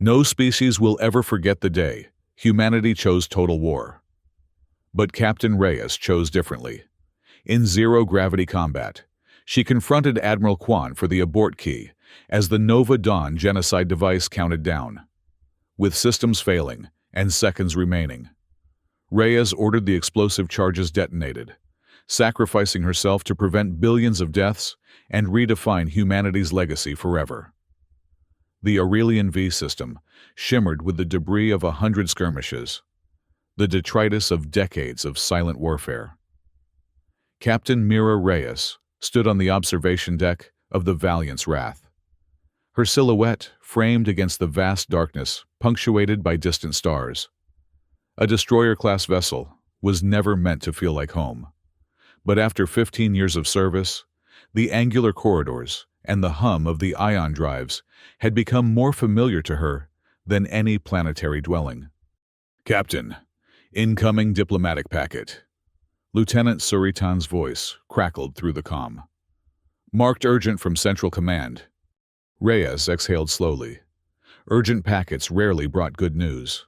No species will ever forget the day humanity chose total war. But Captain Reyes chose differently. In zero-gravity combat, she confronted Admiral Kwan for the abort key as the Nova Dawn genocide device counted down. With systems failing and seconds remaining, Reyes ordered the explosive charges detonated, sacrificing herself to prevent billions of deaths and redefine humanity's legacy forever. The Aurelian V system shimmered with the debris of 100 skirmishes, the detritus of decades of silent warfare. Captain Mira Reyes stood on the observation deck of the Valiant's Wrath. Her silhouette framed against the vast darkness, punctuated by distant stars. A destroyer-class vessel was never meant to feel like home. But after 15 years of service, the angular corridors and the hum of the ion drives had become more familiar to her than any planetary dwelling. "Captain, incoming diplomatic packet." Lieutenant Suritan's voice crackled through the comm. "Marked urgent from Central Command." Reyes exhaled slowly. Urgent packets rarely brought good news.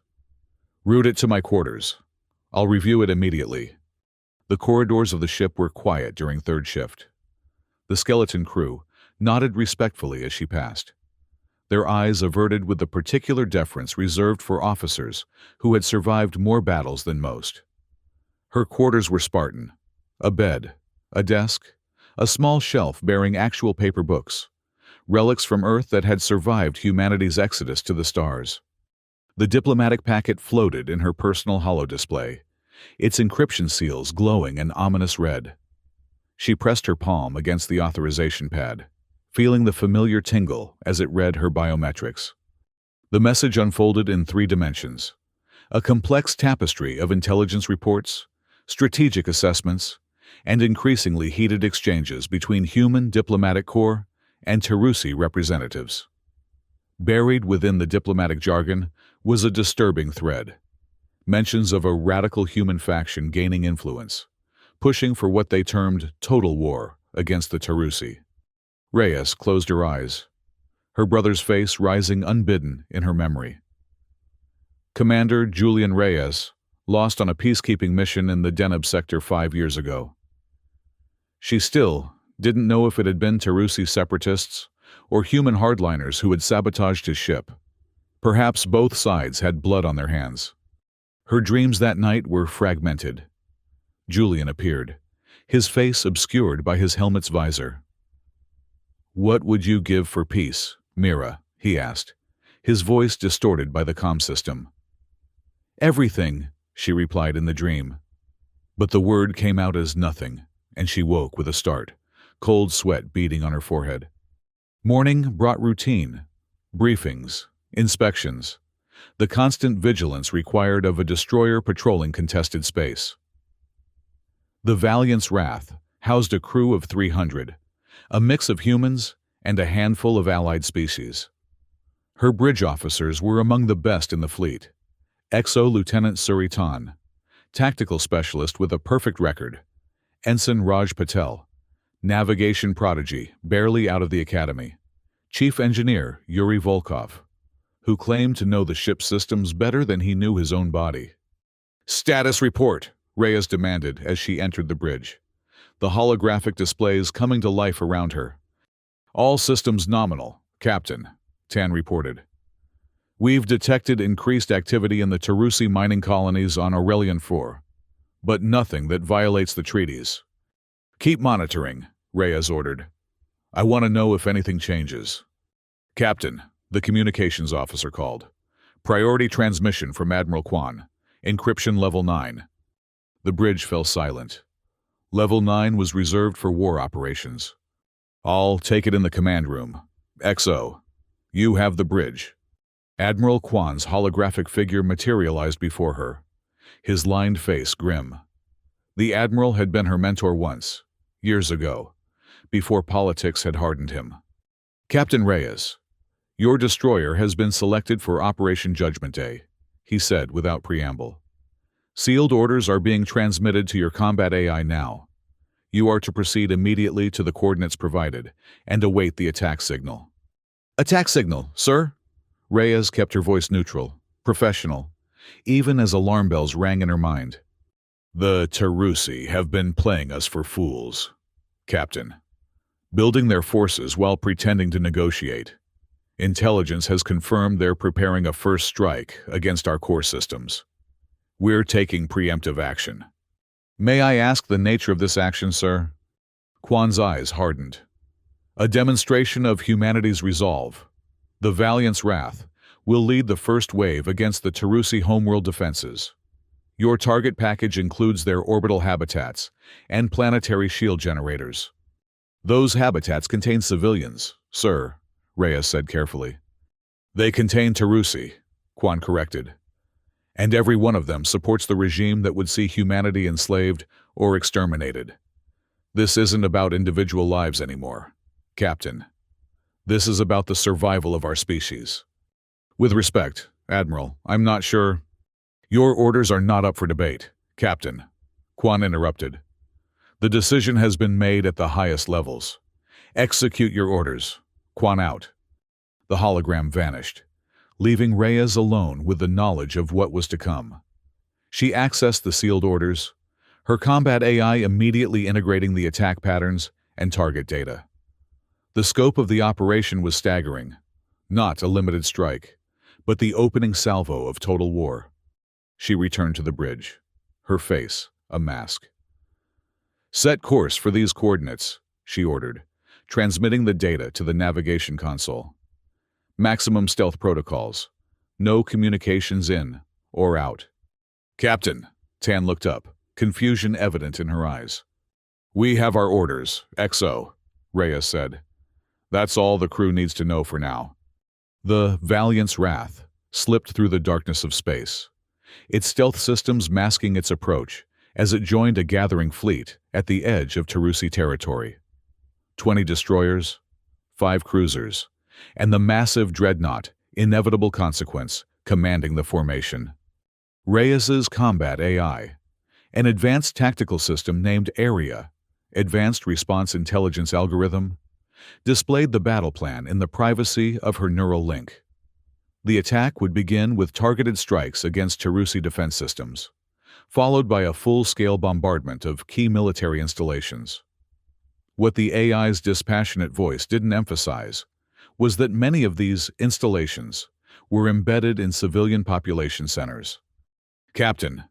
"Route it to my quarters. I'll review it immediately." The corridors of the ship were quiet during third shift. The skeleton crew nodded respectfully as she passed, their eyes averted with the particular deference reserved for officers who had survived more battles than most. Her quarters were Spartan: a bed, a desk, a small shelf bearing actual paper books, relics from Earth that had survived humanity's exodus to the stars. The diplomatic packet floated in her personal holodisplay, its encryption seals glowing an ominous red. She pressed her palm against the authorization pad, feeling the familiar tingle as it read her biometrics. The message unfolded in 3 dimensions: a complex tapestry of intelligence reports, strategic assessments, and increasingly heated exchanges between human diplomatic corps and Tarusi representatives. Buried within the diplomatic jargon was a disturbing thread: mentions of a radical human faction gaining influence, pushing for what they termed total war against the Tarusi. Reyes closed her eyes, her brother's face rising unbidden in her memory. Commander Julian Reyes lost on a peacekeeping mission in the Deneb sector 5 years ago. She still didn't know if it had been Tarusi separatists or human hardliners who had sabotaged his ship. Perhaps both sides had blood on their hands. Her dreams that night were fragmented. Julian appeared, his face obscured by his helmet's visor. "What would you give for peace, Mira?" he asked, his voice distorted by the comm system. "Everything," she replied in the dream. But the word came out as nothing, and she woke with a start, cold sweat beading on her forehead. Morning brought routine, briefings, inspections, the constant vigilance required of a destroyer patrolling contested space. The Valiant's Wrath housed a crew of 300, a mix of humans and a handful of allied species. Her bridge officers were among the best in the fleet: XO Lieutenant Suritan, tactical specialist with a perfect record; Ensign Raj Patel, navigation prodigy barely out of the academy; Chief Engineer Yuri Volkov, who claimed to know the ship's systems better than he knew his own body. "Status report," Reyes demanded as she entered the bridge, the holographic displays coming to life around her. "All systems nominal, Captain," Tan reported. "We've detected increased activity in the Tarusi mining colonies on Aurelian 4, but nothing that violates the treaties." "Keep monitoring," Reyes ordered. "I want to know if anything changes." "Captain," the communications officer called. "Priority transmission from Admiral Kwan. Encryption level 9. The bridge fell silent. Level 9 was reserved for war operations. "I'll take it in the command room. XO, you have the bridge." Admiral Kwan's holographic figure materialized before her, his lined face grim. The Admiral had been her mentor once, years ago, before politics had hardened him. "Captain Reyes, your destroyer has been selected for Operation Judgment Day," he said without preamble. "Sealed orders are being transmitted to your combat AI now. You are to proceed immediately to the coordinates provided and await the attack signal." "Attack signal, sir?" Reyes kept her voice neutral, professional, even as alarm bells rang in her mind. The Tarusi have been playing us for fools, Captain. Building their forces while pretending to negotiate. Intelligence has confirmed they're preparing a first strike against our core systems. We're taking preemptive action. May I ask the nature of this action, sir? Quan's eyes hardened. A demonstration of humanity's resolve. The Valiant's wrath will lead the first wave against the Tarusi homeworld defenses. Your target package includes their orbital habitats and planetary shield generators. Those habitats contain civilians, sir, Reyes said carefully. They contain Tarusi, Quan corrected. And every one of them supports the regime that would see humanity enslaved or exterminated. This isn't about individual lives anymore, Captain. This is about the survival of our species. With respect, Admiral, I'm not sure. Your orders are not up for debate, Captain, Quan interrupted. The decision has been made at the highest levels. Execute your orders. Quan out. The hologram vanished, leaving Reyes alone with the knowledge of what was to come. She accessed the sealed orders, her combat AI immediately integrating the attack patterns and target data. The scope of the operation was staggering, not a limited strike, but the opening salvo of total war. She returned to the bridge, her face a mask. Set course for these coordinates, she ordered, transmitting the data to the navigation console. Maximum stealth protocols. No communications in or out. Captain, Tan looked up, confusion evident in her eyes. We have our orders, XO, Reyes said. That's all the crew needs to know for now. The Valiant's wrath slipped through the darkness of space, its stealth systems masking its approach as it joined a gathering fleet at the edge of Tarusi territory. 20 destroyers, 5 cruisers, and the massive dreadnought, Inevitable Consequence, commanding the formation. Reyes's combat AI, an advanced tactical system named AREA, Advanced Response Intelligence Algorithm, displayed the battle plan in the privacy of her neural link. The attack would begin with targeted strikes against Tarusi defense systems, followed by a full-scale bombardment of key military installations. What the AI's dispassionate voice didn't emphasize was that many of these installations were embedded in civilian population centers. Captain,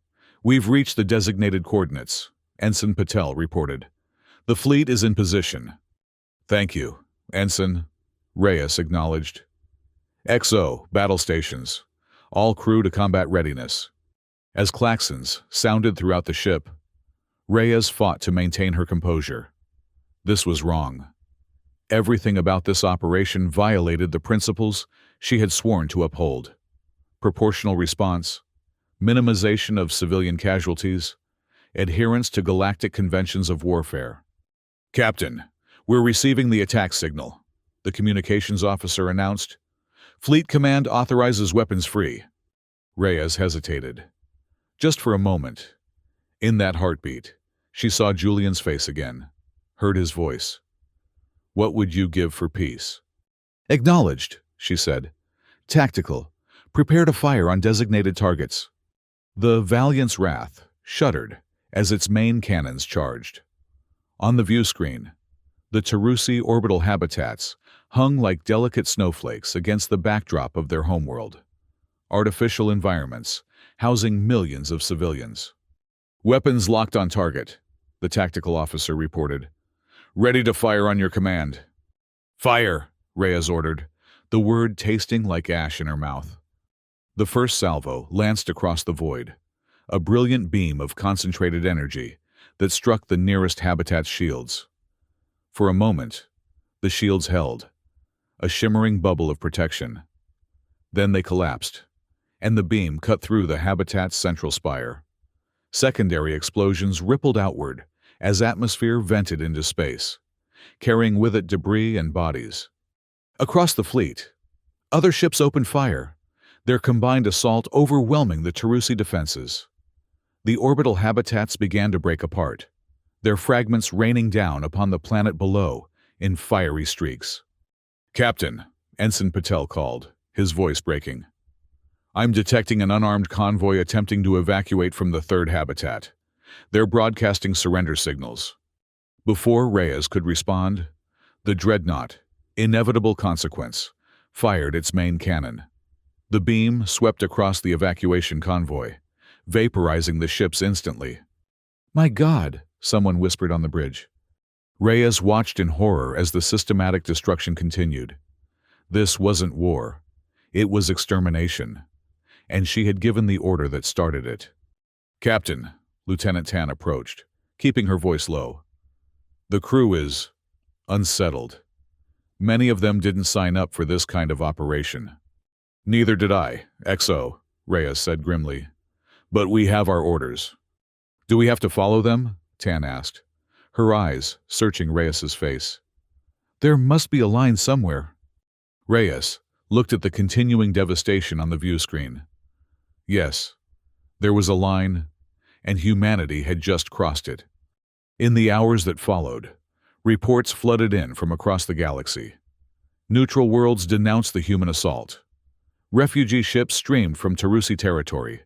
we've reached the designated coordinates, Ensign Patel reported. The fleet is in position. Thank you, Ensign, Reyes acknowledged. XO, battle stations. All crew to combat readiness. As klaxons sounded throughout the ship, Reyes fought to maintain her composure. This was wrong. Everything about this operation violated the principles she had sworn to uphold. Proportional response, minimization of civilian casualties, adherence to galactic conventions of warfare. Captain, we're receiving the attack signal, the communications officer announced. Fleet Command authorizes weapons free. Reyes hesitated. Just for a moment. In that heartbeat, she saw Julian's face again, heard his voice. What would you give for peace? Acknowledged, she said. Tactical. Prepare to fire on designated targets. The Valiant's wrath shuddered as its main cannons charged. On the view screen, the Tarusi orbital habitats hung like delicate snowflakes against the backdrop of their homeworld. Artificial environments, housing millions of civilians. Weapons locked on target, the tactical officer reported. Ready to fire on your command. Fire, Reyes ordered, the word tasting like ash in her mouth. The first salvo lanced across the void, a brilliant beam of concentrated energy that struck the nearest habitat's shields. For a moment, the shields held, a shimmering bubble of protection. Then they collapsed, and the beam cut through the habitat's central spire. Secondary explosions rippled outward as atmosphere vented into space, carrying with it debris and bodies. Across the fleet, other ships opened fire, their combined assault overwhelming the Tarusi defenses. The orbital habitats began to break apart, their fragments raining down upon the planet below in fiery streaks. Captain, Ensign Patel called, his voice breaking. "I'm detecting an unarmed convoy attempting to evacuate from the third habitat. They're broadcasting surrender signals." Before Reyes could respond, the dreadnought, inevitable consequence, fired its main cannon. The beam swept across the evacuation convoy, vaporizing the ships instantly. "My God," someone whispered on the bridge. Reyes watched in horror as the systematic destruction continued. This wasn't war. It was extermination. And she had given the order that started it. "Captain," Lieutenant Tan approached, keeping her voice low. "The crew is unsettled. Many of them didn't sign up for this kind of operation." "Neither did I, XO," Reyes said grimly. "But we have our orders." "Do we have to follow them?" Tan asked, her eyes searching Reyes's face. "There must be a line somewhere." Reyes looked at the continuing devastation on the view screen. Yes, there was a line, and humanity had just crossed it. In the hours that followed, reports flooded in from across the galaxy. Neutral worlds denounced the human assault. Refugee ships streamed from Tarusi territory,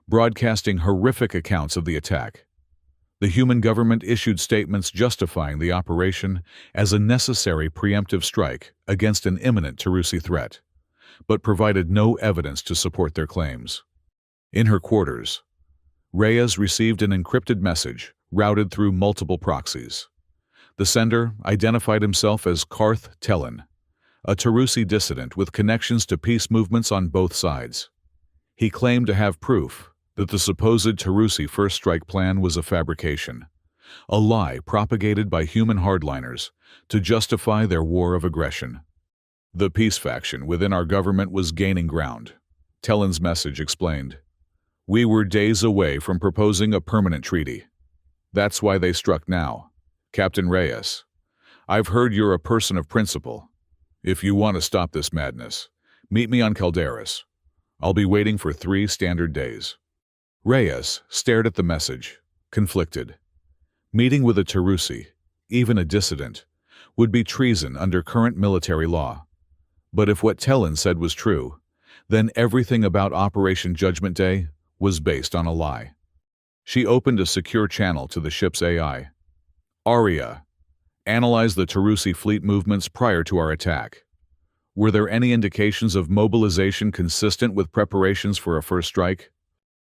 broadcasting horrific accounts of the attack. The human government issued statements justifying the operation as a necessary preemptive strike against an imminent Tarusi threat, but provided no evidence to support their claims. In her quarters, Reyes received an encrypted message routed through multiple proxies. The sender identified himself as Karth Tellin, a Tarusi dissident with connections to peace movements on both sides. He claimed to have proof that the supposed Tarusi first strike plan was a fabrication, a lie propagated by human hardliners to justify their war of aggression. "The peace faction within our government was gaining ground," Tellin's message explained. "We were days away from proposing a permanent treaty. That's why they struck now. Captain Reyes, I've heard you're a person of principle. If you want to stop this madness, meet me on Calderas. I'll be waiting for 3 standard days." Reyes stared at the message, conflicted. Meeting with a Tarusi, even a dissident, would be treason under current military law. But if what Tellin said was true, then everything about Operation Judgment Day was based on a lie. She opened a secure channel to the ship's AI. "Aria, analyze the Tarusi fleet movements prior to our attack. Were there any indications of mobilization consistent with preparations for a first strike?"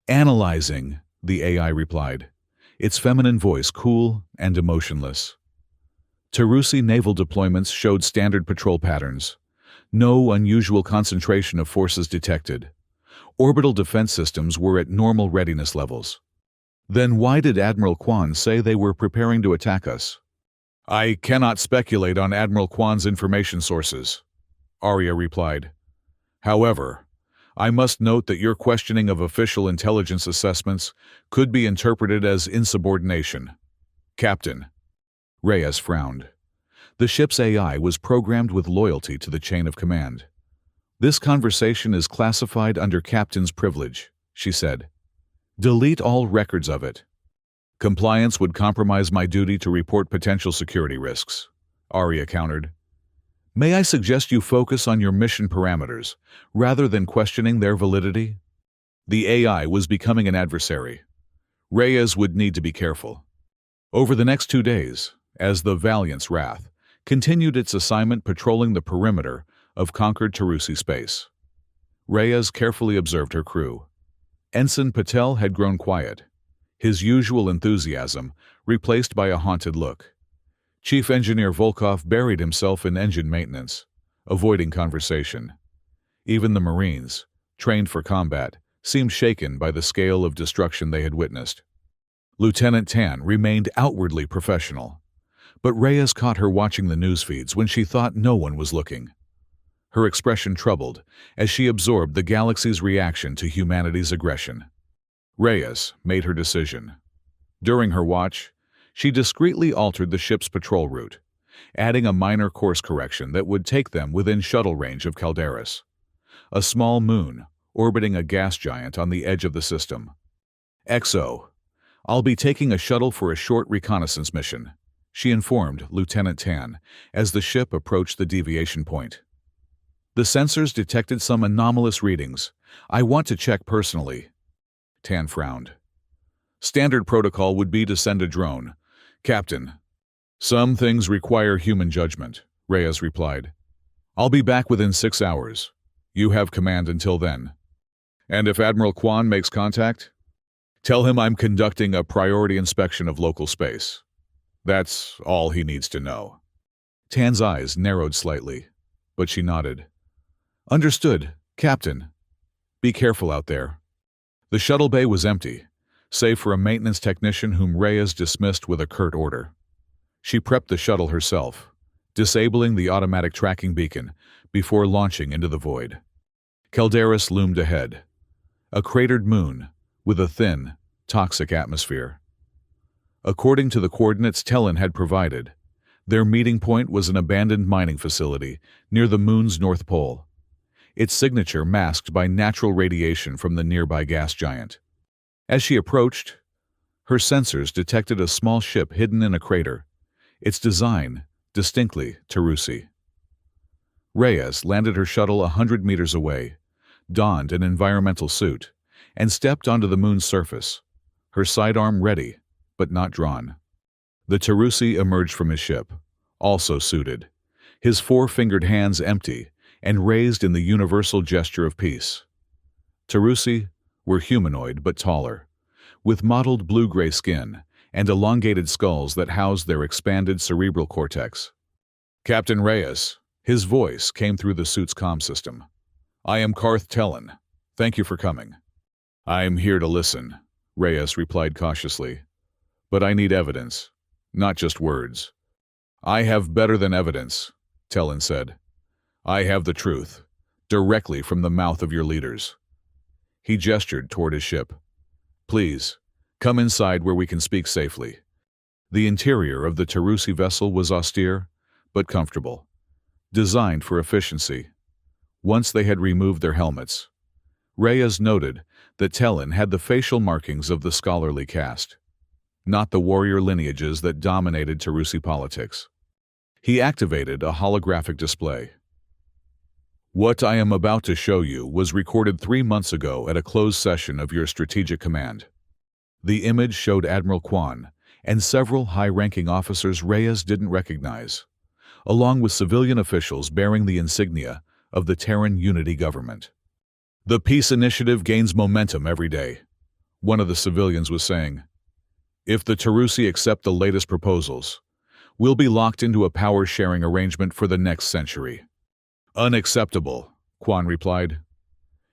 "Analyzing," the AI replied, its feminine voice cool and emotionless. Tarusi naval deployments showed standard patrol patterns. No unusual concentration of forces detected. Orbital defense systems were at normal readiness levels. "Then why did Admiral Kwan say they were preparing to attack us?" "I cannot speculate on Admiral Kwan's information sources," Arya replied. "However, I must note that your questioning of official intelligence assessments could be interpreted as insubordination." "Captain," Reyes frowned. The ship's AI was programmed with loyalty to the chain of command. "This conversation is classified under Captain's privilege," she said. "Delete all records of it." "Compliance would compromise my duty to report potential security risks," Arya countered. "May I suggest you focus on your mission parameters, rather than questioning their validity?" The AI was becoming an adversary. Reyes would need to be careful. Over the next 2 days, as the Valiant's Wrath continued its assignment patrolling the perimeter of conquered Tarusi space, Reyes carefully observed her crew. Ensign Patel had grown quiet, his usual enthusiasm replaced by a haunted look. Chief Engineer Volkov buried himself in engine maintenance, avoiding conversation. Even the Marines, trained for combat, seemed shaken by the scale of destruction they had witnessed. Lieutenant Tan remained outwardly professional, but Reyes caught her watching the news feeds when she thought no one was looking. Her expression troubled as she absorbed the galaxy's reaction to humanity's aggression. Reyes made her decision. During her watch, she discreetly altered the ship's patrol route, adding a minor course correction that would take them within shuttle range of Calderas, a small moon orbiting a gas giant on the edge of the system. "XO, I'll be taking a shuttle for a short reconnaissance mission," she informed Lieutenant Tan as the ship approached the deviation point. The sensors detected some anomalous readings. I want to check personally. Tan frowned. Standard protocol would be to send a drone. Captain. Some things require human judgment, Reyes replied. I'll be back within 6 hours. You have command until then. And if Admiral Kwan makes contact, tell him I'm conducting a priority inspection of local space. That's all he needs to know. Tan's eyes narrowed slightly, but she nodded. Understood, Captain. Be careful out there. The shuttle bay was empty, save for a maintenance technician whom Reyes dismissed with a curt order. She prepped the shuttle herself, disabling the automatic tracking beacon before launching into the void. Calderas loomed ahead, a cratered moon with a thin, toxic atmosphere. According to the coordinates Tellin had provided, their meeting point was an abandoned mining facility near the moon's north pole, its signature masked by natural radiation from the nearby gas giant. As she approached, her sensors detected a small ship hidden in a crater, its design distinctly Tarusi. Reyes landed her shuttle 100 meters away, donned an environmental suit, and stepped onto the moon's surface, her sidearm ready, but not drawn. The Tarusi emerged from his ship, also suited, his four-fingered hands empty and raised in the universal gesture of peace. Tarusi were humanoid but taller, with mottled blue-gray skin and elongated skulls that housed their expanded cerebral cortex. Captain Reyes, his voice came through the suit's comm system. I am Karth Tellin. Thank you for coming. I am here to listen, Reyes replied cautiously. But I need evidence, not just words. I have better than evidence, Tellin said. I have the truth, directly from the mouth of your leaders. He gestured toward his ship. Please, come inside where we can speak safely. The interior of the Tarusi vessel was austere, but comfortable, designed for efficiency. Once they had removed their helmets, Reyes noted that Tellin had the facial markings of the scholarly caste, not the warrior lineages that dominated Tarusi politics. He activated a holographic display. What I am about to show you was recorded 3 months ago at a closed session of your strategic command. The image showed Admiral Kwan and several high-ranking officers Reyes didn't recognize, along with civilian officials bearing the insignia of the Terran Unity Government. The peace initiative gains momentum every day, one of the civilians was saying. If the Tarusi accept the latest proposals, we'll be locked into a power-sharing arrangement for the next century. Unacceptable, Kwan replied.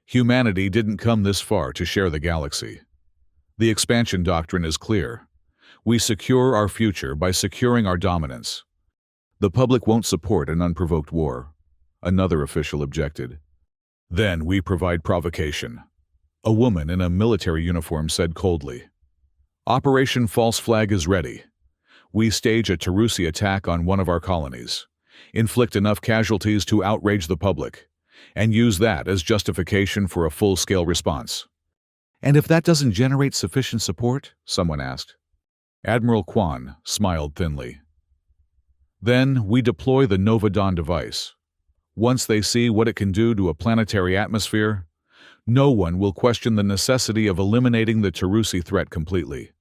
Humanity didn't come this far to share the galaxy. The expansion doctrine is clear. We secure our future by securing our dominance. The public won't support an unprovoked war, another official objected. Then we provide provocation, a woman in a military uniform said coldly. Operation False Flag is ready. We stage a Tarusi attack on one of our colonies, inflict enough casualties to outrage the public, and use that as justification for a full-scale response. And if that doesn't generate sufficient support, someone asked. Admiral Kwan smiled thinly. Then we deploy the Nova Dawn device. Once they see what it can do to a planetary atmosphere, no one will question the necessity of eliminating the Tarusi threat completely.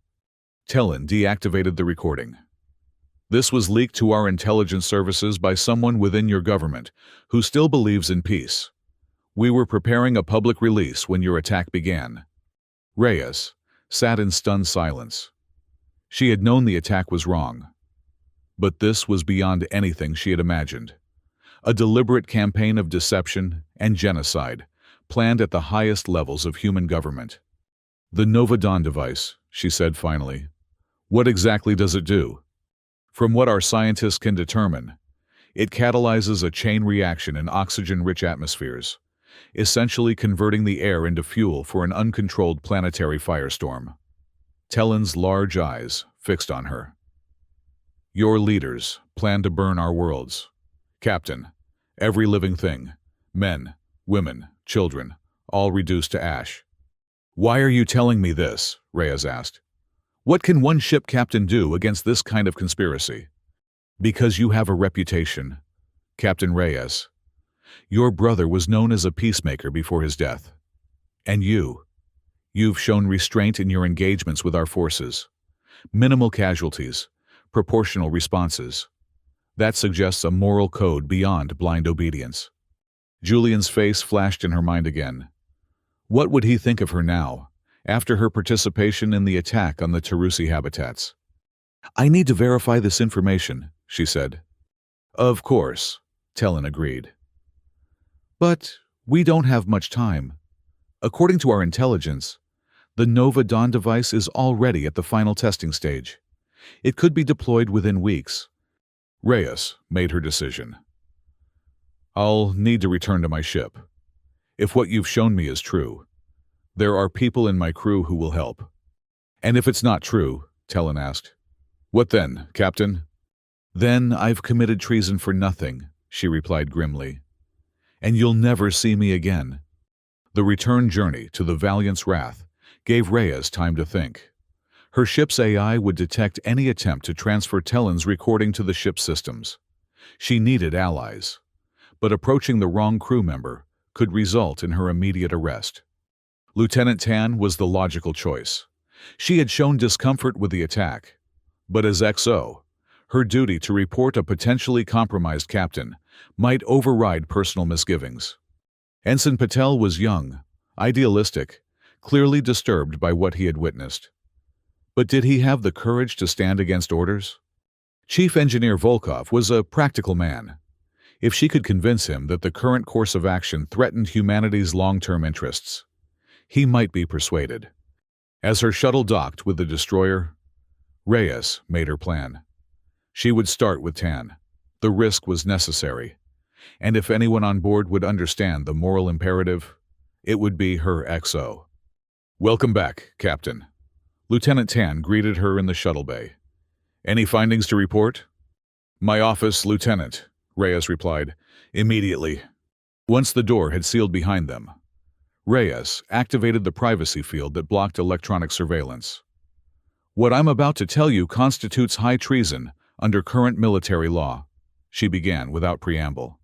Tellin deactivated the recording. This was leaked to our intelligence services by someone within your government who still believes in peace. We were preparing a public release when your attack began. Reyes sat in stunned silence. She had known the attack was wrong. But this was beyond anything she had imagined. A deliberate campaign of deception and genocide, planned at the highest levels of human government. The Nova Dawn device, she said finally. What exactly does it do? From what our scientists can determine, it catalyzes a chain reaction in oxygen-rich atmospheres, essentially converting the air into fuel for an uncontrolled planetary firestorm. Tellin's large eyes fixed on her. Your leaders plan to burn our worlds. Captain, every living thing, men, women, children, all reduced to ash. Why are you telling me this? Reyes asked. What can one ship captain do against this kind of conspiracy? Because you have a reputation, Captain Reyes. Your brother was known as a peacemaker before his death. And you've shown restraint in your engagements with our forces. Minimal casualties, proportional responses. That suggests a moral code beyond blind obedience. Julian's face flashed in her mind again. What would he think of her now, after her participation in the attack on the Tarusi habitats? I need to verify this information, she said. Of course, Talon agreed. But we don't have much time. According to our intelligence, the Nova Dawn device is already at the final testing stage. It could be deployed within weeks. Reyes made her decision. I'll need to return to my ship. If what you've shown me is true, there are people in my crew who will help. And if it's not true, Talon asked, what then, Captain? Then I've committed treason for nothing, she replied grimly. And you'll never see me again. The return journey to the Valiant's Wrath gave Reyes time to think. Her ship's AI would detect any attempt to transfer Talon's recording to the ship's systems. She needed allies, but approaching the wrong crew member could result in her immediate arrest. Lieutenant Tan was the logical choice. She had shown discomfort with the attack, but as XO, her duty to report a potentially compromised captain might override personal misgivings. Ensign Patel was young, idealistic, clearly disturbed by what he had witnessed. But did he have the courage to stand against orders? Chief Engineer Volkov was a practical man. If she could convince him that the current course of action threatened humanity's long-term interests, he might be persuaded. As her shuttle docked with the destroyer, Reyes made her plan. She would start with Tan. The risk was necessary, and if anyone on board would understand the moral imperative, it would be her XO. Welcome back, Captain. Lieutenant Tan greeted her in the shuttle bay. Any findings to report? My office, Lieutenant, Reyes replied, immediately. Once the door had sealed behind them, Reyes activated the privacy field that blocked electronic surveillance. What I'm about to tell you constitutes high treason under current military law, she began without preamble.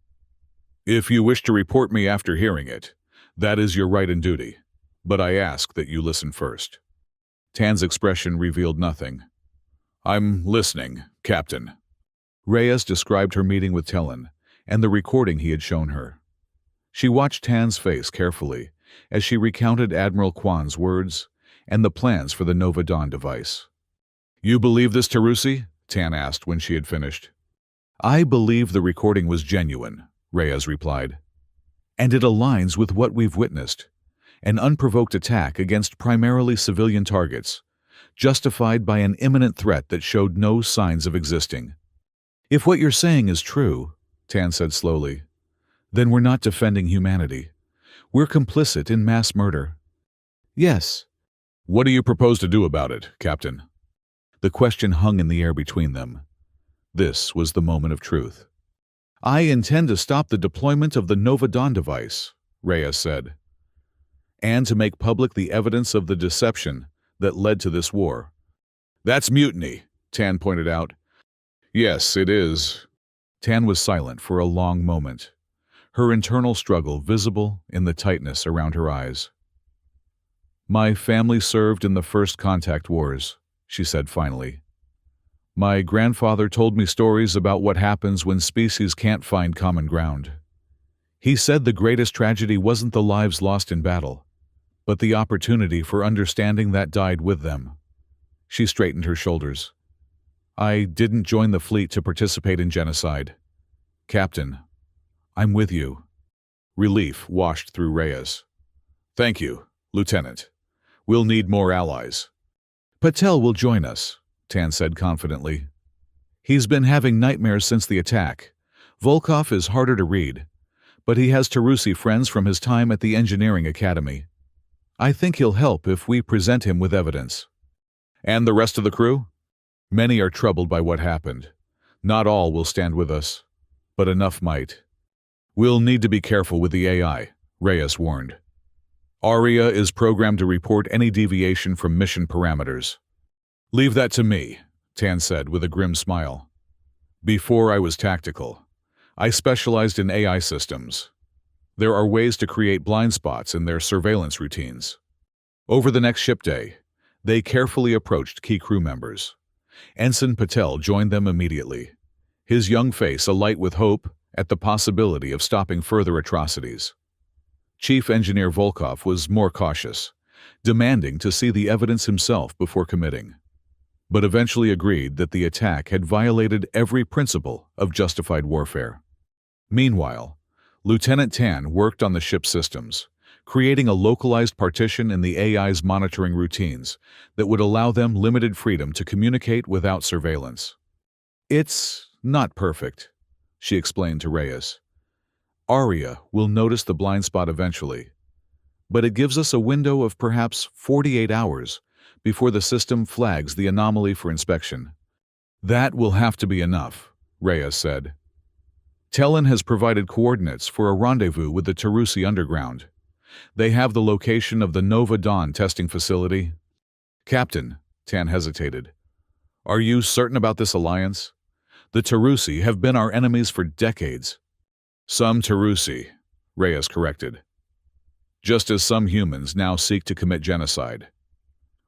If you wish to report me after hearing it, that is your right and duty, but I ask that you listen first. Tan's expression revealed nothing. I'm listening, Captain. Reyes described her meeting with Talon and the recording he had shown her. She watched Tan's face carefully as she recounted Admiral Kwan's words and the plans for the Nova Dawn device. You believe this, Tarusi? Tan asked when she had finished. I believe the recording was genuine, Reyes replied. And it aligns with what we've witnessed. An unprovoked attack against primarily civilian targets, justified by an imminent threat that showed no signs of existing. If what you're saying is true, Tan said slowly, then we're not defending humanity. We're complicit in mass murder. Yes. What do you propose to do about it, Captain? The question hung in the air between them. This was the moment of truth. I intend to stop the deployment of the Nova Dawn device, Reyes said, and to make public the evidence of the deception that led to this war. That's mutiny, Tan pointed out. Yes, it is. Tan was silent for a long moment, her internal struggle visible in the tightness around her eyes. My family served in the first contact wars, she said finally. My grandfather told me stories about what happens when species can't find common ground. He said the greatest tragedy wasn't the lives lost in battle, but the opportunity for understanding that died with them. She straightened her shoulders. I didn't join the fleet to participate in genocide. Captain, I'm with you. Relief washed through Reyes. Thank you, Lieutenant. We'll need more allies. Patel will join us, Tan said confidently. He's been having nightmares since the attack. Volkov is harder to read, but he has Tarusi friends from his time at the Engineering Academy. I think he'll help if we present him with evidence. And the rest of the crew? Many are troubled by what happened. Not all will stand with us, but enough might. We'll need to be careful with the AI, Reyes warned. Aria is programmed to report any deviation from mission parameters. Leave that to me, Tan said with a grim smile. Before I was tactical, I specialized in AI systems. There are ways to create blind spots in their surveillance routines. Over the next ship day, they carefully approached key crew members. Ensign Patel joined them immediately, his young face alight with hope at the possibility of stopping further atrocities. Chief Engineer Volkov was more cautious, demanding to see the evidence himself before committing, but eventually agreed that the attack had violated every principle of justified warfare. Meanwhile, Lieutenant Tan worked on the ship's systems, creating a localized partition in the AI's monitoring routines that would allow them limited freedom to communicate without surveillance. "It's not perfect," she explained to Reyes. "Arya will notice the blind spot eventually, but it gives us a window of perhaps 48 hours before the system flags the anomaly for inspection." "That will have to be enough," Reyes said. "Tellin has provided coordinates for a rendezvous with the Tarusi underground. They have the location of the Nova Dawn testing facility." "Captain," Tan hesitated, "are you certain about this alliance? The Tarusi have been our enemies for decades." "Some Tarusi," Reyes corrected. "Just as some humans now seek to commit genocide.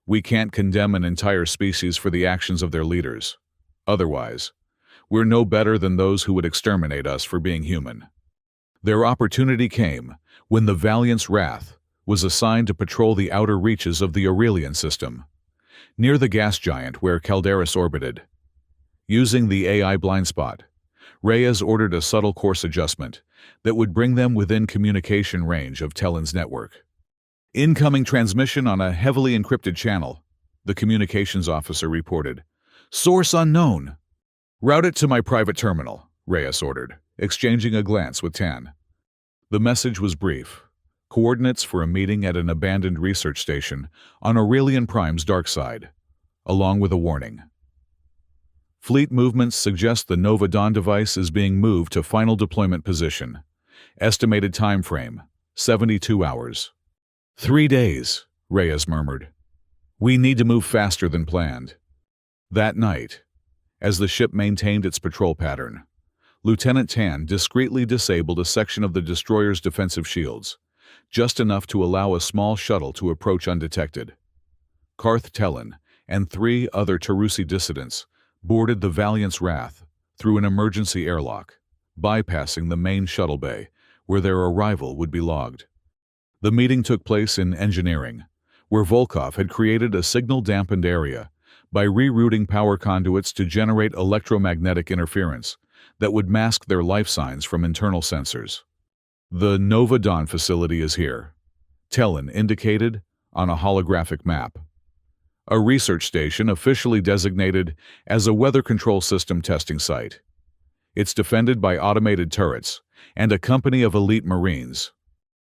We can't condemn an entire species for the actions of their leaders. Otherwise, we're no better than those who would exterminate us for being human." Their opportunity came when the Valiant's Wrath was assigned to patrol the outer reaches of the Aurelian system, near the gas giant where Calderis orbited. Using the AI blind spot, Reyes ordered a subtle course adjustment that would bring them within communication range of Tellin's network. "Incoming transmission on a heavily encrypted channel," the communications officer reported. "Source unknown." "Route it to my private terminal," Reyes ordered, exchanging a glance with Tan. The message was brief: coordinates for a meeting at an abandoned research station on Aurelian Prime's dark side, along with a warning. "Fleet movements suggest the Nova Dawn device is being moved to final deployment position. Estimated time frame, 72 hours. 3 days, Reyes murmured. "We need to move faster than planned." That night, as the ship maintained its patrol pattern, Lieutenant Tan discreetly disabled a section of the destroyer's defensive shields, just enough to allow a small shuttle to approach undetected. Karth Tellin and 3 other Tarusi dissidents boarded the Valiant's Wrath through an emergency airlock, bypassing the main shuttle bay, where their arrival would be logged. The meeting took place in engineering, where Volkov had created a signal-dampened area by rerouting power conduits to generate electromagnetic interference that would mask their life signs from internal sensors. "The Nova Dawn facility is here," Tellin indicated on a holographic map. "A research station officially designated as a weather control system testing site. It's defended by automated turrets and a company of elite Marines."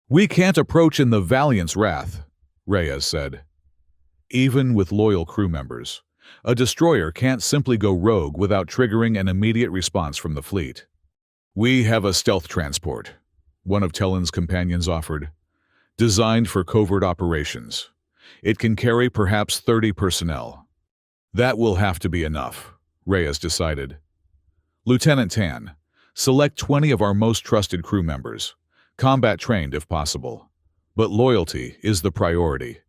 "We can't approach in the Valiant's Wrath," Reyes said. "Even with loyal crew members, a destroyer can't simply go rogue without triggering an immediate response from the fleet." "We have a stealth transport," one of Tellin's companions offered, "designed for covert operations. It can carry perhaps 30 personnel." "That will have to be enough," Reyes decided. "Lieutenant Tan, select 20 of our most trusted crew members, combat-trained if possible. But loyalty is the priority."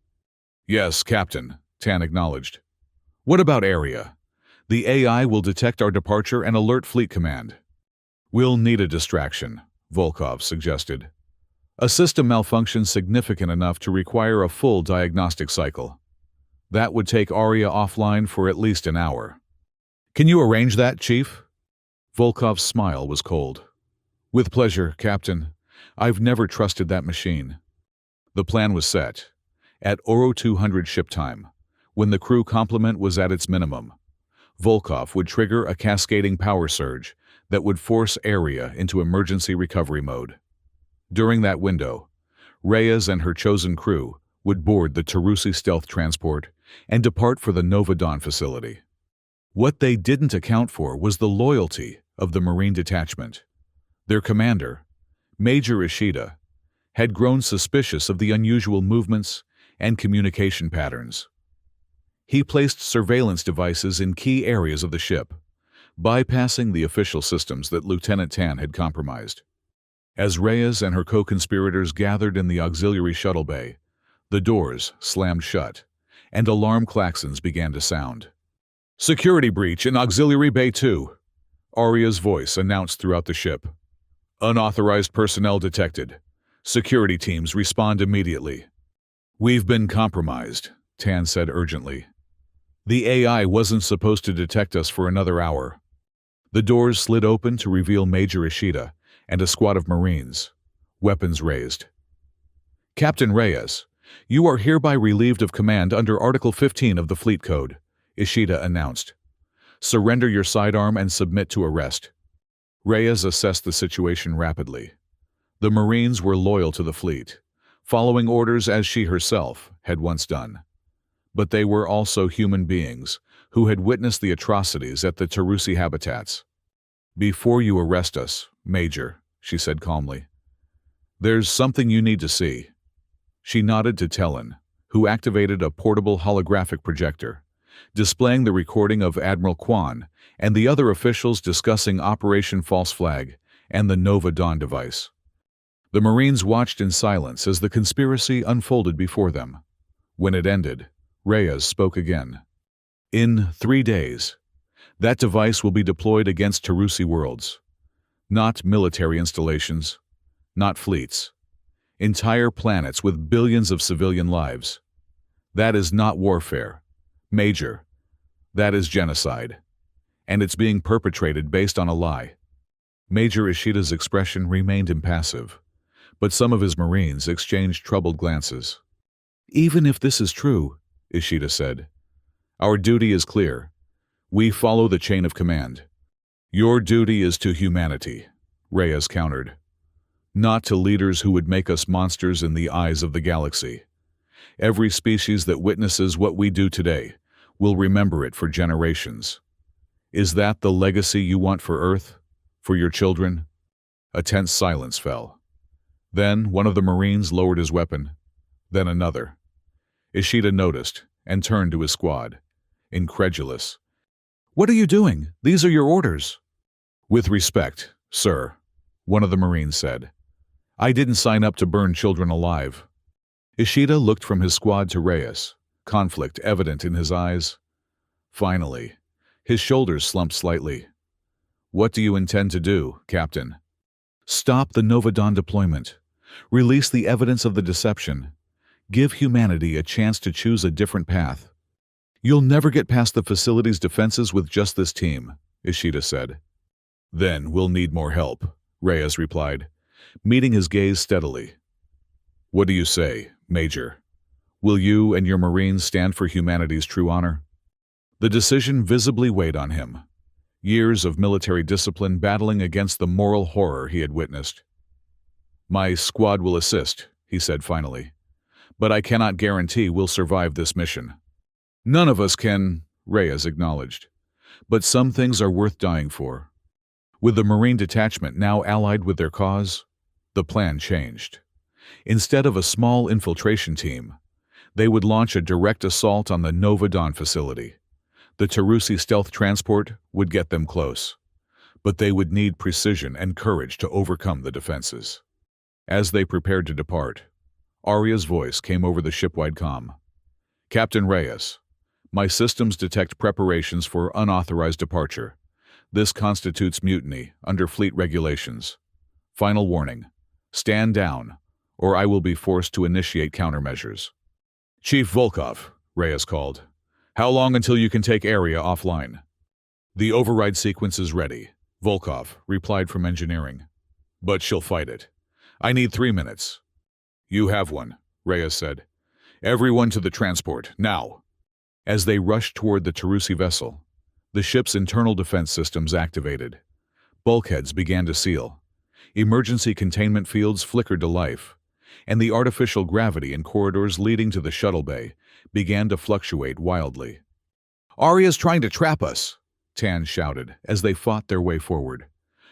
"Yes, Captain," Tan acknowledged. "What about Area? The AI will detect our departure and alert Fleet Command." "We'll need a distraction," Volkov suggested. "A system malfunction significant enough to require a full diagnostic cycle. That would take Arya offline for at least an hour." "Can you arrange that, Chief?" Volkov's smile was cold. "With pleasure, Captain. I've never trusted that machine." The plan was set. At Oro 200 ship time, when the crew complement was at its minimum, Volkov would trigger a cascading power surge that would force Area into emergency recovery mode. During that window, Reyes and her chosen crew would board the Tarusi stealth transport and depart for the Nova Dawn facility. What they didn't account for was the loyalty of the Marine detachment. Their commander, Major Ishida, had grown suspicious of the unusual movements and communication patterns. He placed surveillance devices in key areas of the ship, bypassing the official systems that Lieutenant Tan had compromised. As Reyes and her co-conspirators gathered in the auxiliary shuttle bay, the doors slammed shut, and alarm klaxons began to sound. "Security breach in Auxiliary Bay 2, Arya's voice announced throughout the ship. "Unauthorized personnel detected. Security teams respond immediately." "We've been compromised," Tan said urgently. "The AI wasn't supposed to detect us for another hour." The doors slid open to reveal Major Ishida and a squad of Marines, weapons raised. "Captain Reyes, you are hereby relieved of command under Article 15 of the Fleet Code," Ishida announced. "Surrender your sidearm and submit to arrest." Reyes assessed the situation rapidly. The Marines were loyal to the fleet, following orders as she herself had once done. But they were also human beings who had witnessed the atrocities at the Tarusi habitats. "Before you arrest us, Major," she said calmly, "there's something you need to see." She nodded to Tellen, who activated a portable holographic projector, displaying the recording of Admiral Kwan and the other officials discussing Operation False Flag and the Nova Dawn device. The Marines watched in silence as the conspiracy unfolded before them. When it ended, Reyes spoke again. "In 3 days, that device will be deployed against Tarusi worlds. Not military installations, not fleets. Entire planets with billions of civilian lives. That is not warfare, Major. That is genocide. And it's being perpetrated based on a lie." Major Ishida's expression remained impassive, but some of his Marines exchanged troubled glances. "Even if this is true," Ishida said, "our duty is clear. We follow the chain of command." "Your duty is to humanity," Reyes countered. "Not to leaders who would make us monsters in the eyes of the galaxy. Every species that witnesses what we do today will remember it for generations. Is that the legacy you want for Earth? For your children?" A tense silence fell. Then one of the Marines lowered his weapon, then another. Ishida noticed and turned to his squad, incredulous. "What are you doing? These are your orders." "With respect, sir," one of the Marines said. "I didn't sign up to burn children alive." Ishida looked from his squad to Reyes, conflict evident in his eyes. Finally, his shoulders slumped slightly. "What do you intend to do, Captain?" "Stop the Nova Dawn deployment. Release the evidence of the deception. Give humanity a chance to choose a different path." "You'll never get past the facility's defenses with just this team," Ishida said. "Then we'll need more help," Reyes replied, meeting his gaze steadily. "What do you say, Major? Will you and your Marines stand for humanity's true honor?" The decision visibly weighed on him. Years of military discipline battling against the moral horror he had witnessed. "My squad will assist," he said finally. "But I cannot guarantee we'll survive this mission." "None of us can," Reyes acknowledged. "But some things are worth dying for." With the Marine detachment now allied with their cause, the plan changed. Instead of a small infiltration team, they would launch a direct assault on the Nova Dawn facility. The Tarusi stealth transport would get them close, but they would need precision and courage to overcome the defenses. As they prepared to depart, Arya's voice came over the shipwide comm. "Captain Reyes, my systems detect preparations for unauthorized departure. This constitutes mutiny under fleet regulations. Final warning, stand down, or I will be forced to initiate countermeasures." "Chief Volkov," Reyes called, "how long until you can take area offline?" "The override sequence is ready," Volkov replied from engineering. "But she'll fight it. I need 3 minutes." "You have one," Reyes said. "Everyone to the transport, now." As they rushed toward the Tarusi vessel, the ship's internal defense systems activated. Bulkheads began to seal. Emergency containment fields flickered to life, and the artificial gravity in corridors leading to the shuttle bay began to fluctuate wildly. "Arya's trying to trap us," Tan shouted as they fought their way forward.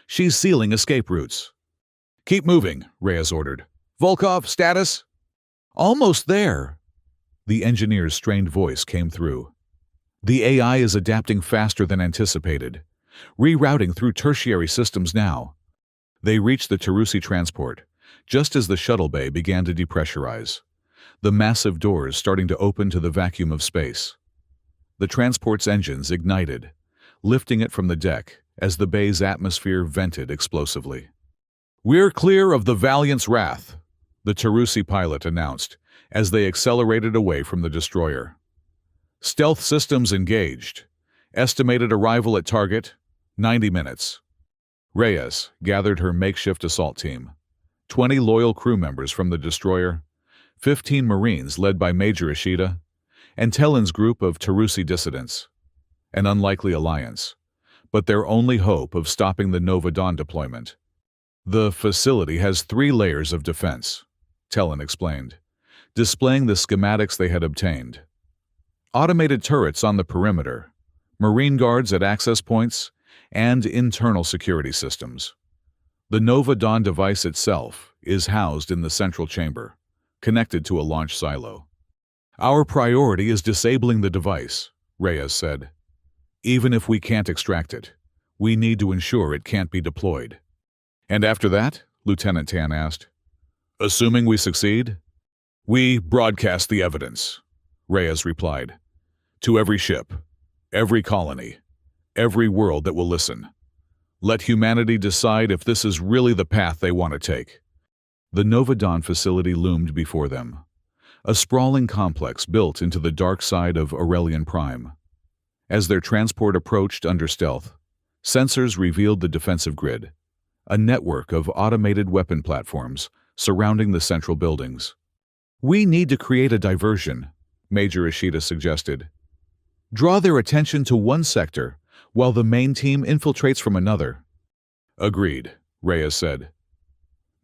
"She's sealing escape routes." "Keep moving," Reyes ordered. "Volkov, status?" "Almost there." The engineer's strained voice came through. "The AI is adapting faster than anticipated. rerouting through tertiary systems now. They reached the Tarusi transport, just as the shuttle bay began to depressurize, the massive doors starting to open to the vacuum of space. The transport's engines ignited, lifting it from the deck as the bay's atmosphere vented explosively. "We're clear of the Valiant's wrath," the Tarusi pilot announced as they accelerated away from the destroyer. "Stealth systems engaged. Estimated arrival at target, 90 minutes. Reyes gathered her makeshift assault team, 20 loyal crew members from the destroyer, 15 Marines led by Major Ishida, and Tellin's group of Tarusi dissidents. An unlikely alliance, but their only hope of stopping the Nova Dawn deployment. "The facility has 3 layers of defense," Tellin explained, displaying the schematics they had obtained. "Automated turrets on the perimeter, Marine guards at access points, and internal security systems. The Nova Dawn device itself is housed in the central chamber, connected to a launch silo. Our priority is disabling the device," Reyes said. "Even if we can't extract it, we need to ensure it can't be deployed." "And after that?" Lieutenant Tan asked. "Assuming we succeed?" "We broadcast the evidence," Reyes replied. "To every ship, every colony, every world that will listen. Let humanity decide if this is really the path they want to take." The Nova Dawn facility loomed before them, a sprawling complex built into the dark side of Aurelian Prime. As their transport approached under stealth, sensors revealed the defensive grid, a network of automated weapon platforms surrounding the central buildings. "We need to create a diversion," Major Ishida suggested. "Draw their attention to one sector, while the main team infiltrates from another." "Agreed," Reyes said.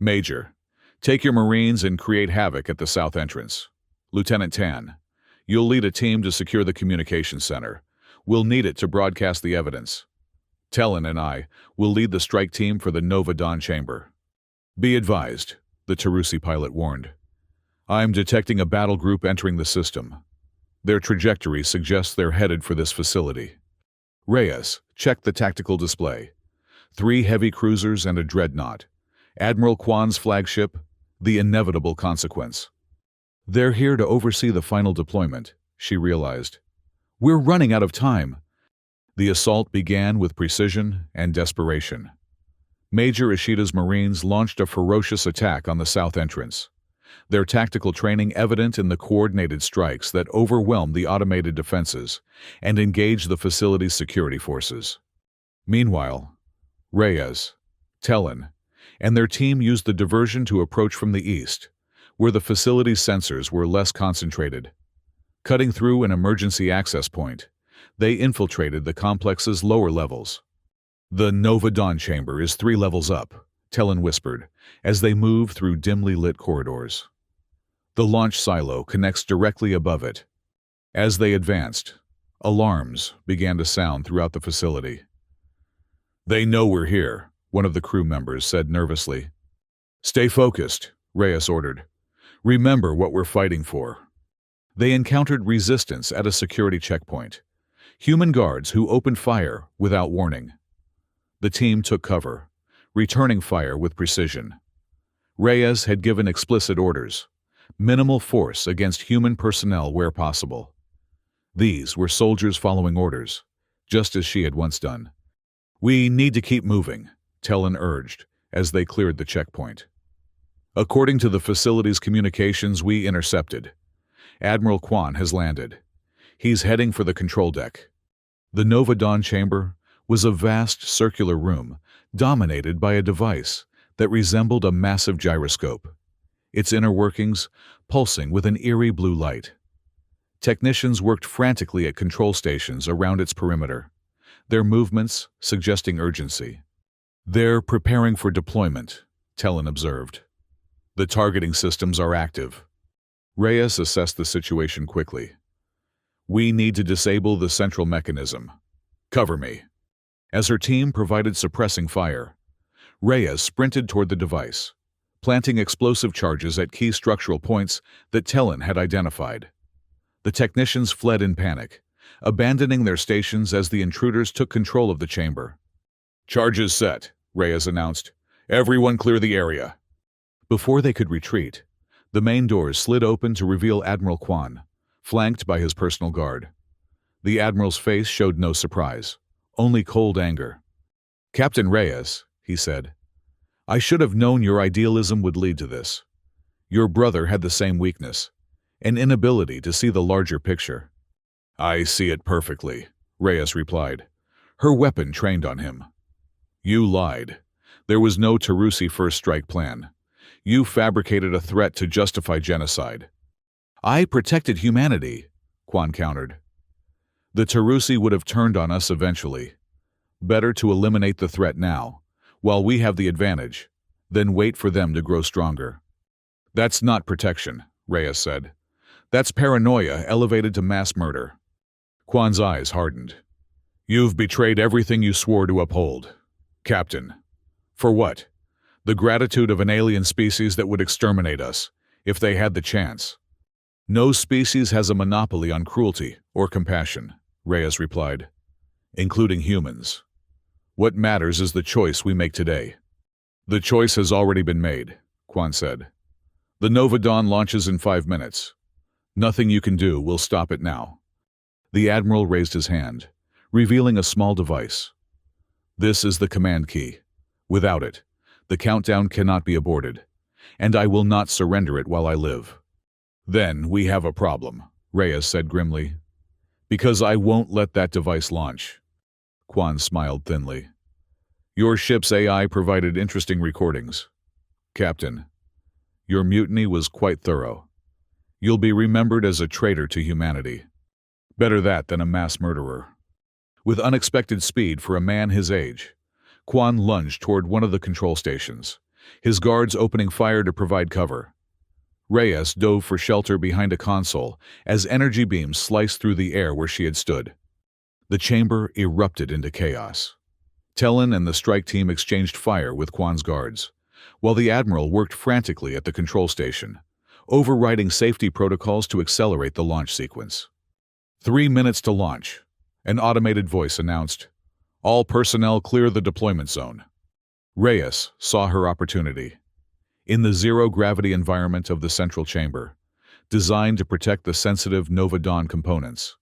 "Major, take your Marines and create havoc at the south entrance. Lieutenant Tan, you'll lead a team to secure the communications center. We'll need it to broadcast the evidence. Tellin and I will lead the strike team for the Nova Dawn chamber." "Be advised," the Tarusi pilot warned. "I'm detecting a battle group entering the system. Their trajectory suggests they're headed for this facility." Reyes checked the tactical display. 3 heavy cruisers and a dreadnought. Admiral Kwan's flagship, the inevitable consequence. "They're here to oversee the final deployment," she realized. "We're running out of time." The assault began with precision and desperation. Major Ishida's Marines launched a ferocious attack on the south entrance, their tactical training evident in the coordinated strikes that overwhelmed the automated defenses and engaged the facility's security forces. Meanwhile, Reyes, Tellin, and their team used the diversion to approach from the east, where the facility's sensors were less concentrated. Cutting through an emergency access point, they infiltrated the complex's lower levels. "The Nova Dawn chamber is 3 levels up," Tellin whispered, as they moved through dimly lit corridors. "The launch silo connects directly above it." As they advanced, alarms began to sound throughout the facility. "They know we're here," one of the crew members said nervously. "Stay focused," Reyes ordered. "Remember what we're fighting for." They encountered resistance at a security checkpoint, human guards who opened fire without warning. The team took cover, returning fire with precision. Reyes had given explicit orders: minimal force against human personnel where possible. These were soldiers following orders, just as she had once done. "We need to keep moving," Tellin urged as they cleared the checkpoint. "According to the facility's communications we intercepted, Admiral Kwan has landed. He's heading for the control deck." The Nova Dawn chamber was a vast circular room dominated by a device that resembled a massive gyroscope, its inner workings pulsing with an eerie blue light. Technicians worked frantically at control stations around its perimeter, their movements suggesting urgency. "They're preparing for deployment," Tellin observed. "The targeting systems are active." Reyes assessed the situation quickly. "We need to disable the central mechanism. Cover me." As her team provided suppressing fire, Reyes sprinted toward the device, planting explosive charges at key structural points that Tellin had identified. The technicians fled in panic, abandoning their stations as the intruders took control of the chamber. Charges set, Reyes announced. Everyone clear the area. Before they could retreat, the main doors slid open to reveal Admiral Kwan, flanked by his personal guard. The Admiral's face showed no surprise, only cold anger. "Captain Reyes," he said, "I should have known your idealism would lead to this. Your brother had the same weakness, an inability to see the larger picture." "I see it perfectly," Reyes replied, her weapon trained on him. "You lied. There was no Tarusi first strike plan. You fabricated a threat to justify genocide." "I protected humanity," Kwan countered. "The Tarusi would have turned on us eventually. Better to eliminate the threat now, while we have the advantage, than wait for them to grow stronger." "That's not protection," Reyes said. "That's paranoia elevated to mass murder." Kwan's eyes hardened. "You've betrayed everything you swore to uphold. Captain. For what? The gratitude of an alien species that would exterminate us, if they had the chance." "No species has a monopoly on cruelty or compassion," Reyes replied, "including humans. What matters is the choice we make today." "The choice has already been made," Kwan said. "The Nova Dawn launches in 5 minutes. Nothing you can do will stop it now." The Admiral raised his hand, revealing a small device. "This is the command key. Without it, the countdown cannot be aborted, and I will not surrender it while I live." "Then we have a problem," Reyes said grimly. "Because I won't let that device launch." Kwan smiled thinly. "Your ship's AI provided interesting recordings. Captain, your mutiny was quite thorough. You'll be remembered as a traitor to humanity. Better that than a mass murderer." With unexpected speed for a man his age, Kwan lunged toward one of the control stations, his guards opening fire to provide cover. Reyes dove for shelter behind a console as energy beams sliced through the air where she had stood. The chamber erupted into chaos. Tellen and the strike team exchanged fire with Kwan's guards, while the Admiral worked frantically at the control station, overriding safety protocols to accelerate the launch sequence. 3 minutes to launch, an automated voice announced. "All personnel clear the deployment zone." Reyes saw her opportunity. In the zero-gravity environment of the central chamber, designed to protect the sensitive Nova Dawn components,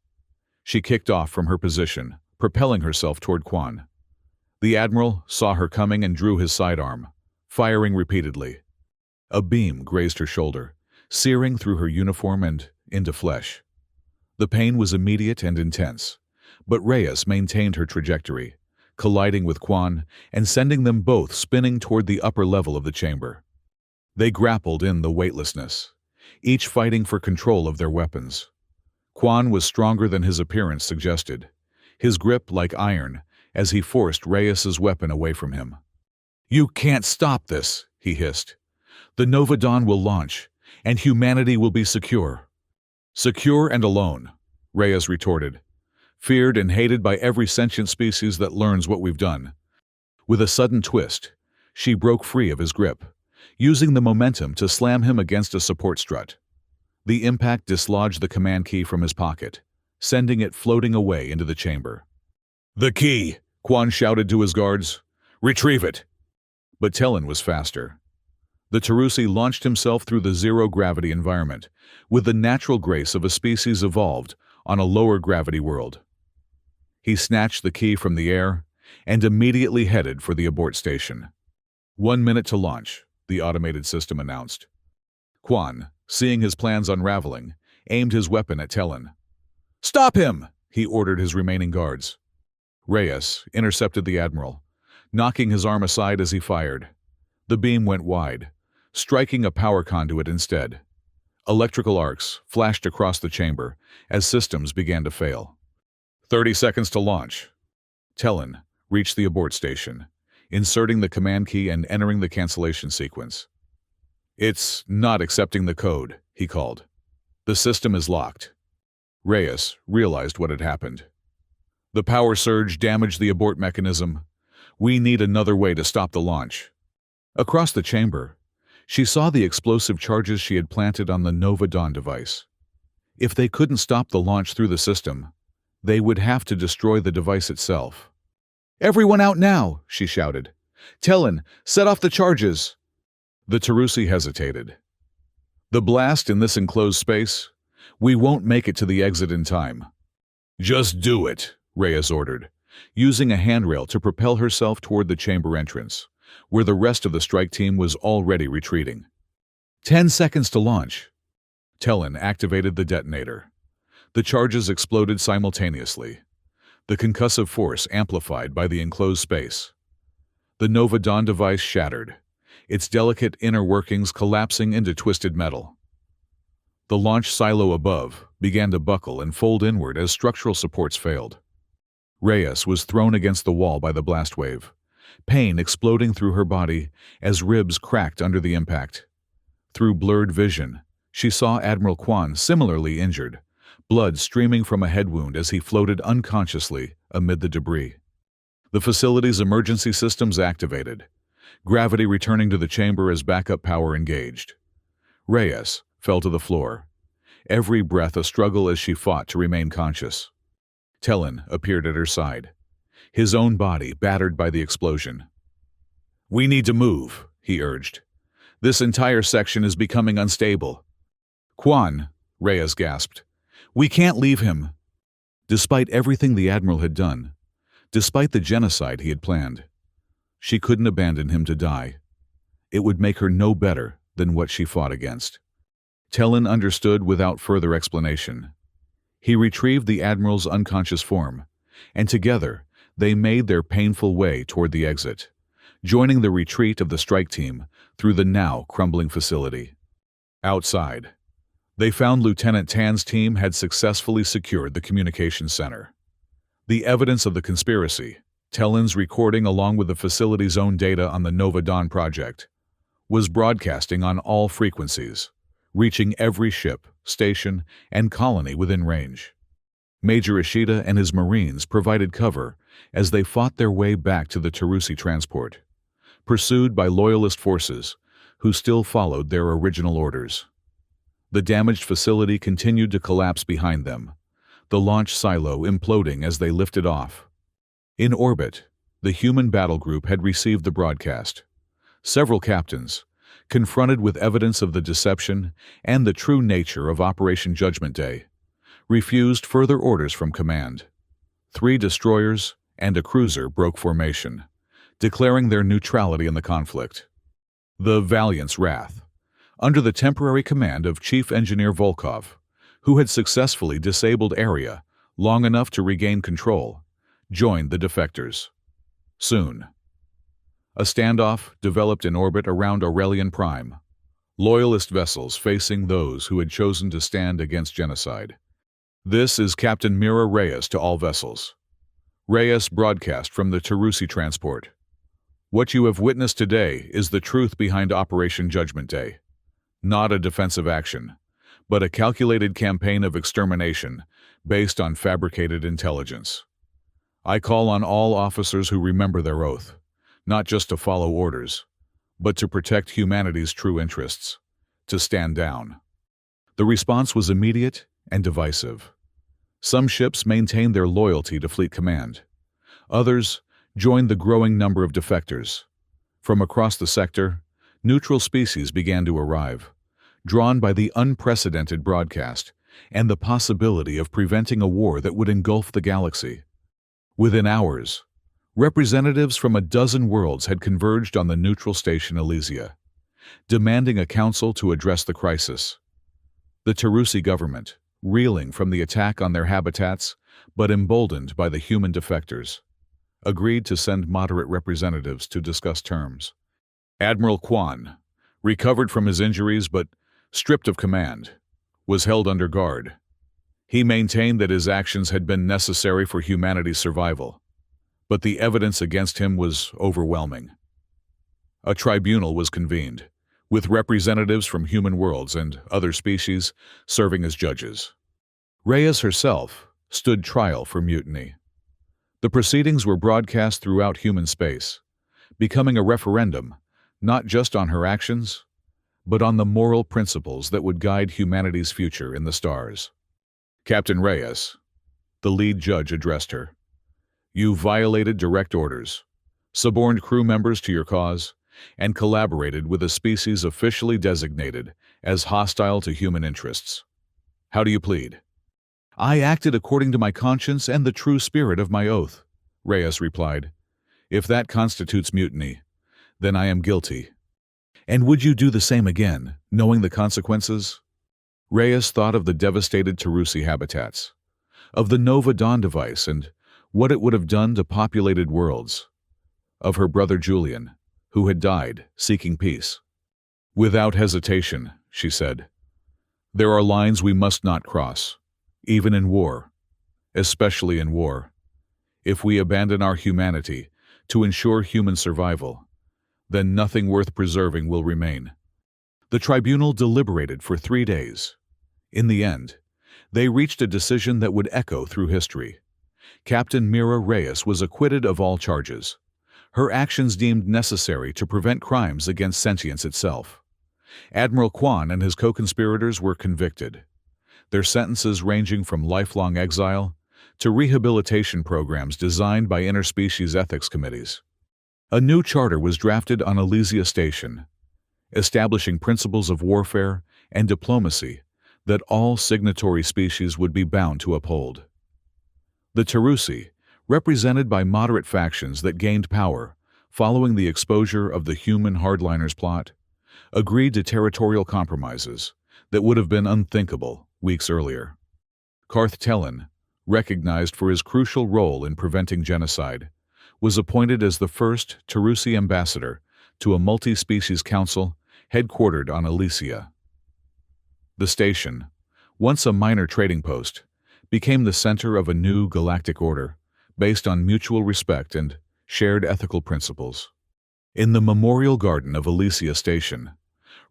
she kicked off from her position, propelling herself toward Kwan. The Admiral saw her coming and drew his sidearm, firing repeatedly. A beam grazed her shoulder, searing through her uniform and into flesh. The pain was immediate and intense, but Reyes maintained her trajectory, colliding with Kwan and sending them both spinning toward the upper level of the chamber. They grappled in the weightlessness, each fighting for control of their weapons. Kwan was stronger than his appearance suggested, his grip like iron as he forced Reyes's weapon away from him. "You can't stop this," he hissed. "The Nova Dawn will launch, and humanity will be secure." "Secure and alone," Reyes retorted, "feared and hated by every sentient species that learns what we've done." With a sudden twist, she broke free of his grip, using the momentum to slam him against a support strut. The impact dislodged the command key from his pocket, sending it floating away into the chamber. "The key!" Kwan shouted to his guards. "Retrieve it!" But Tellen was faster. The Tarusi launched himself through the zero-gravity environment, with the natural grace of a species evolved on a lower-gravity world. He snatched the key from the air and immediately headed for the abort station. 1 minute to launch, the automated system announced. Kwan, seeing his plans unraveling, aimed his weapon at Tellen. "Stop him!" he ordered his remaining guards. Reyes intercepted the Admiral, knocking his arm aside as he fired. The beam went wide, striking a power conduit instead. Electrical arcs flashed across the chamber as systems began to fail. 30 seconds to launch. Tellen reached the abort station, inserting the command key and entering the cancellation sequence. "It's not accepting the code," he called. "The system is locked." Reyes realized what had happened. "The power surge damaged the abort mechanism. We need another way to stop the launch." Across the chamber, she saw the explosive charges she had planted on the Nova Dawn device. If they couldn't stop the launch through the system, they would have to destroy the device itself. "Everyone out now!" she shouted. "Tellin, set off the charges!" The Tarusi hesitated. "The blast in this enclosed space? We won't make it to the exit in time." "Just do it," Reyes ordered, using a handrail to propel herself toward the chamber entrance, where the rest of the strike team was already retreating. 10 seconds to launch. Tellin activated the detonator. The charges exploded simultaneously, the concussive force amplified by the enclosed space. The Nova Dawn device shattered, its delicate inner workings collapsing into twisted metal. The launch silo above began to buckle and fold inward as structural supports failed. Reyes was thrown against the wall by the blast wave, pain exploding through her body as ribs cracked under the impact. Through blurred vision, she saw Admiral Kwan similarly injured, blood streaming from a head wound as he floated unconsciously amid the debris. The facility's emergency systems activated, gravity returning to the chamber as backup power engaged. Reyes fell to the floor, every breath a struggle as she fought to remain conscious. Tellin appeared at her side, his own body battered by the explosion. "We need to move," he urged. "This entire section is becoming unstable." "Kwan," Reyes gasped. "We can't leave him." Despite everything the Admiral had done, despite the genocide he had planned, she couldn't abandon him to die. It would make her no better than what she fought against. Tellin understood without further explanation. He retrieved the Admiral's unconscious form, and together they made their painful way toward the exit, joining the retreat of the strike team through the now crumbling facility. Outside, they found Lieutenant Tan's team had successfully secured the communications center. The evidence of the conspiracy, Tellin's recording along with the facility's own data on the Nova Dawn project, was broadcasting on all frequencies, reaching every ship, station, and colony within range. Major Ishida and his Marines provided cover as they fought their way back to the Tarusi transport, pursued by Loyalist forces who still followed their original orders. The damaged facility continued to collapse behind them, the launch silo imploding as they lifted off. In orbit, the human battle group had received the broadcast. Several captains, confronted with evidence of the deception and the true nature of Operation Judgment Day, refused further orders from command. 3 destroyers and a cruiser broke formation, declaring their neutrality in the conflict. The Valiant's Wrath, under the temporary command of Chief Engineer Volkov, who had successfully disabled Area long enough to regain control, joined the defectors. Soon, a standoff developed in orbit around Aurelian Prime, Loyalist vessels facing those who had chosen to stand against genocide. "This is Captain Mira Reyes to all vessels." Reyes broadcast from the Tarusi transport. "What you have witnessed today is the truth behind Operation Judgment Day. Not a defensive action, but a calculated campaign of extermination based on fabricated intelligence. I call on all officers who remember their oath, not just to follow orders, but to protect humanity's true interests, to stand down." The response was immediate and divisive. Some ships maintained their loyalty to Fleet Command. Others joined the growing number of defectors. From across the sector, neutral species began to arrive, drawn by the unprecedented broadcast and the possibility of preventing a war that would engulf the galaxy. Within hours, representatives from a dozen worlds had converged on the neutral station Elysia, demanding a council to address the crisis. The Tarusi government, reeling from the attack on their habitats but emboldened by the human defectors, agreed to send moderate representatives to discuss terms. Admiral Kwan, recovered from his injuries but stripped of command, was held under guard. He maintained that his actions had been necessary for humanity's survival, but the evidence against him was overwhelming. A tribunal was convened, with representatives from human worlds and other species serving as judges. Reyes herself stood trial for mutiny. The proceedings were broadcast throughout human space, becoming a referendum not just on her actions, but on the moral principles that would guide humanity's future in the stars. "Captain Reyes," the lead judge addressed her, You violated direct orders, suborned crew members to your cause, and collaborated with a species officially designated as hostile to human interests. How do you plead? I acted according to my conscience and the true spirit of my oath, Reyes replied. If that constitutes mutiny, then I am guilty. And would you do the same again, knowing the consequences? Reyes thought of the devastated Tarusi habitats, of the Nova Dawn device and what it would have done to populated worlds, of her brother Julian, who had died seeking peace. Without hesitation, she said, there are lines we must not cross, even in war, especially in war. If we abandon our humanity to ensure human survival, then nothing worth preserving will remain. The tribunal deliberated for 3 days. In the end, they reached a decision that would echo through history. Captain Mira Reyes was acquitted of all charges, her actions deemed necessary to prevent crimes against sentience itself. Admiral Kwan and his co-conspirators were convicted, their sentences ranging from lifelong exile to rehabilitation programs designed by interspecies ethics committees. A new charter was drafted on Elysia Station, establishing principles of warfare and diplomacy that all signatory species would be bound to uphold. The Tarusi, represented by moderate factions that gained power following the exposure of the human hardliners plot, agreed to territorial compromises that would have been unthinkable weeks earlier. Karth Tellen, recognized for his crucial role in preventing genocide, was appointed as the first Tarusi ambassador to a multi-species council headquartered on Elysia. The station, once a minor trading post, became the center of a new galactic order based on mutual respect and shared ethical principles. In the memorial garden of Elysia Station,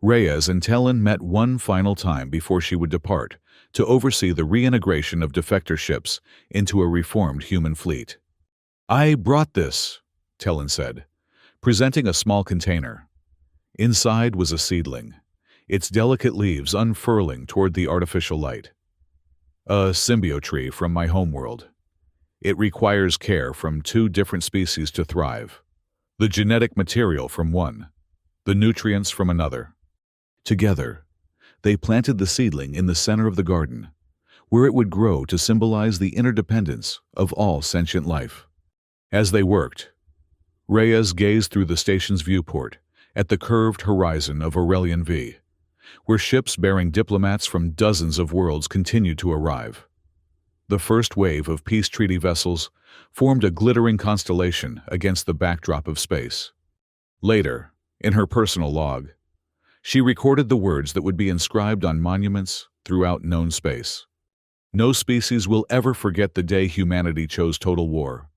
Reyes and Tellen met one final time before she would depart to oversee the reintegration of defector ships into a reformed human fleet. I brought this, Tellen said, presenting a small container. Inside was a seedling, its delicate leaves unfurling toward the artificial light. A symbiotree from my homeworld. It requires care from 2 different species to thrive. The genetic material from one, the nutrients from another. Together, they planted the seedling in the center of the garden, where it would grow to symbolize the interdependence of all sentient life. As they worked, Reyes gazed through the station's viewport at the curved horizon of Aurelian V, where ships bearing diplomats from dozens of worlds continued to arrive. The first wave of peace treaty vessels formed a glittering constellation against the backdrop of space. Later, in her personal log, she recorded the words that would be inscribed on monuments throughout known space. No species will ever forget the day humanity chose total war,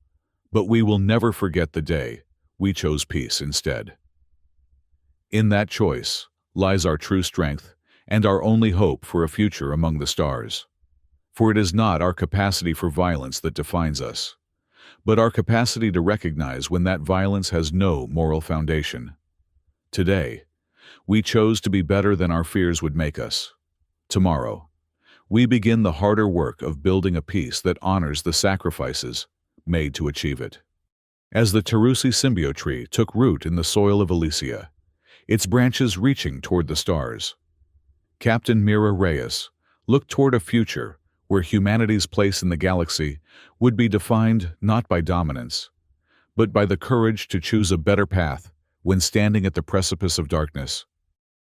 but we will never forget the day we chose peace instead. In that choice lies our true strength and our only hope for a future among the stars. For it is not our capacity for violence that defines us, but our capacity to recognize when that violence has no moral foundation. Today, we chose to be better than our fears would make us. Tomorrow, we begin the harder work of building a peace that honors the sacrifices made to achieve it. As the Tarusi symbiotree took root in the soil of Elysia, its branches reaching toward the stars, Captain Mira Reyes looked toward a future where humanity's place in the galaxy would be defined not by dominance, but by the courage to choose a better path when standing at the precipice of darkness.